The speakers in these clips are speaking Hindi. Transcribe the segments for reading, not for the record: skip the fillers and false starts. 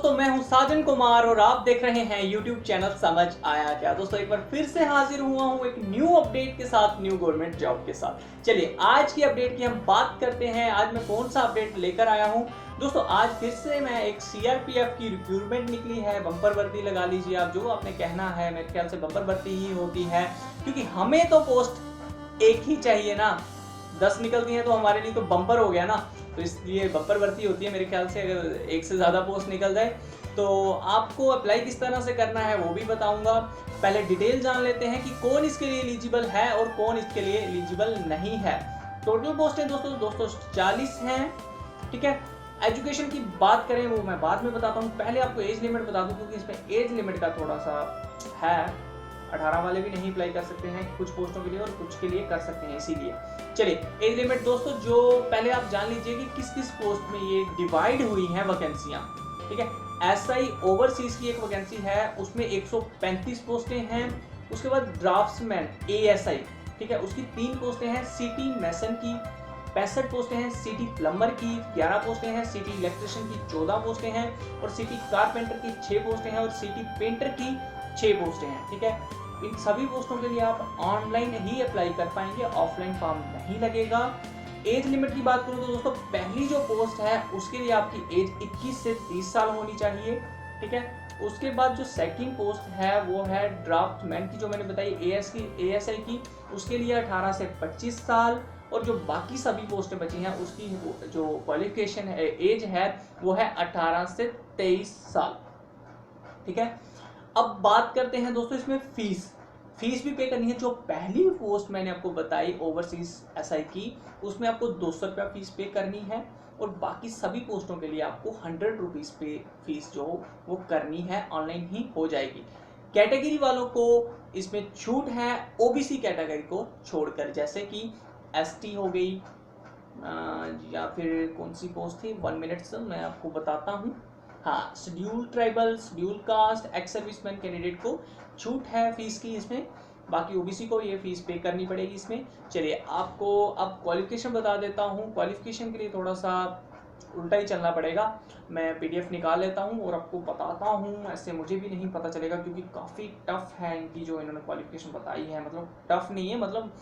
दोस्तों मैं हूं साजन कुमार और आप देख रहे हैं YouTube चैनल समझ आया क्या। दोस्तों एक बार फिर से हाजिर हुआ हूं एक न्यू अपडेट के साथ, न्यू गवर्नमेंट जॉब के साथ। चलिए आज की अपडेट की हम बात करते हैं। आज मैं कौन सा अपडेट लेकर आया हूं दोस्तों। आज फिर से मैं एक CRPF की रिक्रूटमेंट निकली है, बम्पर भर्ती लगा लीजिए आप, जो आपने कहना है। मेरे ख्याल से बम्पर भर्ती ही होती है, क्योंकि हमें तो पोस्ट एक ही चाहिए ना। 10 निकलती हैं तो हमारे लिए तो बम्पर हो गया ना, तो इसलिए बम्पर भर्ती होती है। मेरे ख्याल से अगर एक से ज़्यादा पोस्ट निकल जाए तो आपको अप्लाई किस तरह से करना है वो भी बताऊंगा। पहले डिटेल जान लेते हैं कि कौन इसके लिए एलिजिबल है और कौन इसके लिए एलिजिबल नहीं है। टोटल पोस्टें दोस्तों 40 हैं, ठीक है। एजुकेशन की बात करें वो मैं बाद में बताता हूँ, पहले आपको एज लिमिट बता दूँ, क्योंकि इसमें एज लिमिट का थोड़ा सा है। 18 वाले भी नहीं अप्लाई कर सकते हैं कुछ पोस्टों के लिए और कुछ के लिए कर सकते हैं, इसीलिए। चलिए एज लिमिट दोस्तों, जो पहले आप जान लीजिए कि किस किस पोस्ट में ये डिवाइड हुई हैं वैकेंसियां, ठीक है। SI ओवरसीज की एक वैकेंसी है, उसमें 135 पोस्टें हैं। उसके बाद ड्राफ्ट्समैन ASI, ठीक है, उसकी 3 पोस्टें हैं। सिटी मैसन की 65 पोस्टें हैं। सिटी प्लम्बर की 11 पोस्टें हैं। सिटी इलेक्ट्रिशियन की 14 पोस्टें हैं और सिटी कारपेंटर की 6 पोस्टें हैं और सिटी पेंटर की 6 पोस्टें हैं, ठीक है। इन सभी पोस्टों के लिए आप ऑनलाइन ही अप्लाई कर पाएंगे, ऑफलाइन फॉर्म नहीं लगेगा। एज लिमिट की बात करूं तो दोस्तों, पहली जो पोस्ट है उसके लिए आपकी एज 21 से 30 साल होनी चाहिए, ठीक है। उसके बाद जो सेकंड पोस्ट है वो है ड्राफ्टमैन की, जो मैंने बताई ASI की, उसके लिए 18 से 25 साल। और जो बाकी सभी पोस्टें बची हैं उसकी जो क्वालिफिकेशन है, एज है, वो है 18 से 23 साल, ठीक है। अब बात करते हैं दोस्तों इसमें फीस भी पे करनी है। जो पहली पोस्ट मैंने आपको बताई ओवरसीज SI की, उसमें आपको 200 रुपया फीस पे करनी है और बाकी सभी पोस्टों के लिए आपको 100 रुपीज़ पे फीस जो वो करनी है, ऑनलाइन ही हो जाएगी। कैटेगरी वालों को इसमें छूट है, OBC कैटेगरी को छोड़कर, जैसे कि ST हो गई, या फिर कौन सी पोस्ट थी, 1 मिनट से मैं आपको बताता हूँ। हाँ, schedule tribal, schedule caste, ex serviceman candidate को छूट है फीस की इसमें। बाकी OBC को ये फीस पे करनी पड़ेगी इसमें। चलिए आपको अब क्वालिफिकेशन बता देता हूँ। क्वालिफिकेशन के लिए थोड़ा सा उल्टा ही चलना पड़ेगा। मैं PDF निकाल लेता हूँ और आपको बताता हूँ, ऐसे मुझे भी नहीं पता चलेगा, क्योंकि काफ़ी टफ है इनकी जो इन्होंने क्वालिफिकेशन बताई है। मतलब टफ नहीं है, मतलब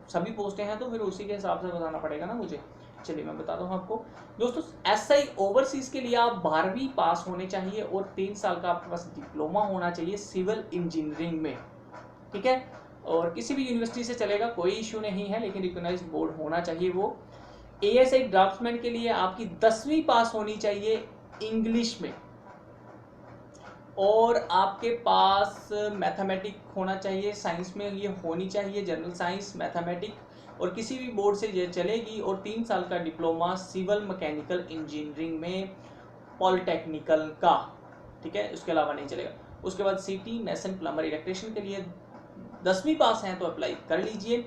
सभी पोस्टें हैं तो फिर उसी के हिसाब से बताना पड़ेगा ना मुझे। चलिए मैं बताता हूँ आपको दोस्तों। SI ओवरसीज के लिए आप 12वीं पास होने चाहिए और 3 साल का आपके पास डिप्लोमा होना चाहिए सिविल इंजीनियरिंग में, ठीक है। और किसी भी यूनिवर्सिटी से चलेगा, कोई इश्यू नहीं है, लेकिन रिकॉग्नाइज्ड बोर्ड होना चाहिए वो। ASI ड्राफ्ट्समैन के लिए आपकी 10वीं पास होनी चाहिए इंग्लिश में, और आपके पास मैथमेटिक होना चाहिए, साइंस में ये होनी चाहिए, जनरल साइंस, मैथमेटिक, और किसी भी बोर्ड से ये चलेगी। और 3 साल का डिप्लोमा सिविल मैकेनिकल इंजीनियरिंग में पॉलिटेक्निकल का, ठीक है, उसके अलावा नहीं चलेगा। उसके बाद सिटी मैसन प्लम्बर इलेक्ट्रिशियन के लिए 10वीं पास हैं तो अप्लाई कर लीजिए।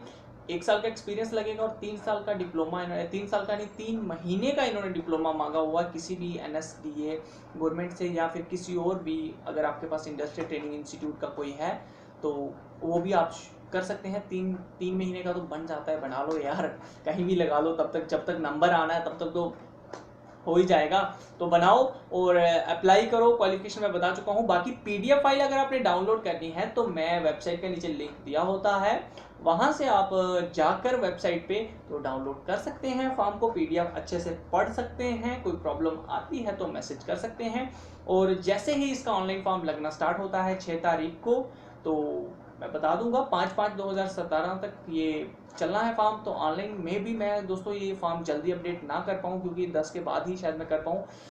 1 साल का एक्सपीरियंस लगेगा और 3 साल का डिप्लोमा, 3 साल का नहीं 3 महीने का इन्होंने डिप्लोमा मांगा हुआ किसी भी NSDA गवर्नमेंट से, या फिर किसी और भी, अगर आपके पास इंडस्ट्रियल ट्रेनिंग इंस्टीट्यूट का कोई है तो वो भी आप कर सकते हैं। 3 महीने का तो बन जाता है, बना लो यार, कहीं भी लगा लो, तब तक जब तक नंबर आना है तब तक तो हो ही जाएगा। तो बनाओ और अप्लाई करो। क्वालिफिकेशन मैं बता चुका हूँ। बाकी PDF फाइल अगर आपने डाउनलोड करनी है तो मैं वेबसाइट के नीचे लिंक दिया होता है, वहाँ से आप जाकर वेबसाइट पे तो डाउनलोड कर सकते हैं फॉर्म को, PDF अच्छे से पढ़ सकते हैं। कोई प्रॉब्लम आती है तो मैसेज कर सकते हैं। और जैसे ही इसका ऑनलाइन फॉर्म लगना स्टार्ट होता है 6 तारीख को, तो मैं बता दूंगा 5/5/2017 तक ये चलना है फॉर्म। तो ऑनलाइन में भी मैं दोस्तों ये फॉर्म जल्दी अपडेट ना कर पाऊँ, क्योंकि 10 के बाद ही शायद मैं कर पाऊँ।